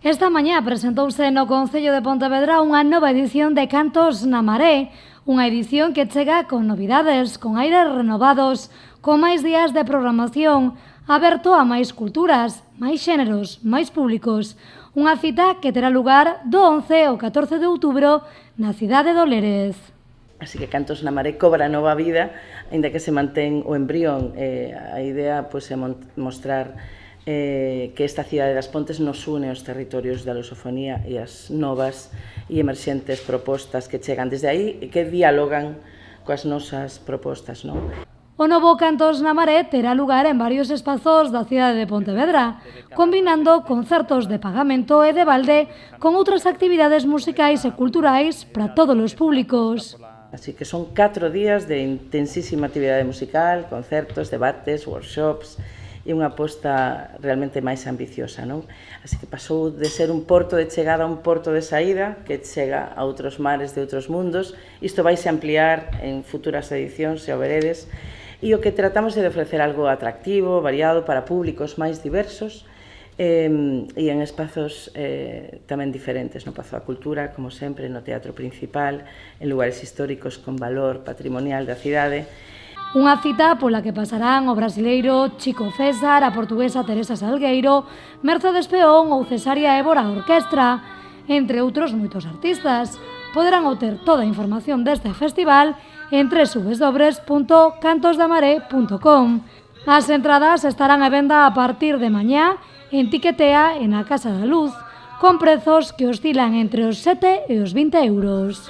Esta mañá presentouse no Concello de Pontevedra unha nova edición de Cantos na Maré, unha edición que chega con novidades, con aires renovados, con máis días de programación, aberto a máis culturas, máis xéneros, máis públicos. Unha cita que terá lugar do 11 ao 14 de outubro na cidade de Lérez. Así que Cantos na Maré cobra nova vida, aínda que se mantén o embrión. A idea é mostrar que esta cidade das Pontes nos une aos territorios da lusofonía e as novas e emerxentes propostas que chegan desde aí e que dialogan coas nosas propostas, non? O novo Cantos na Maré terá lugar en varios espazos da cidade de Pontevedra, combinando concertos de pagamento e de balde con outras actividades musicais e culturais para todos os públicos. Así que son 4 días de intensísima actividade musical, concertos, debates, workshops e unha aposta realmente máis ambiciosa, non? Así que pasou de ser un porto de chegada a un porto de saída que chega a outros mares de outros mundos. Isto vaise ampliar en futuras edicións, se o veredes, e o que tratamos é de ofrecer algo atractivo, variado, para públicos máis diversos e en espazos tamén diferentes, no Pazo da Cultura, como sempre, no Teatro Principal, en lugares históricos con valor patrimonial da cidade. Unha cita pola que pasarán o brasileiro Chico César, a portuguesa Teresa Salgueiro, Mercedes Peón ou Cesária Évora a orquestra, entre outros moitos artistas. Poderán obter toda a información deste festival en www.cantosdamaré.com. As entradas estarán a venda a partir de mañá en Tiquetea e na Casa da Luz, con prezos que oscilan entre os 7 e os 20 euros.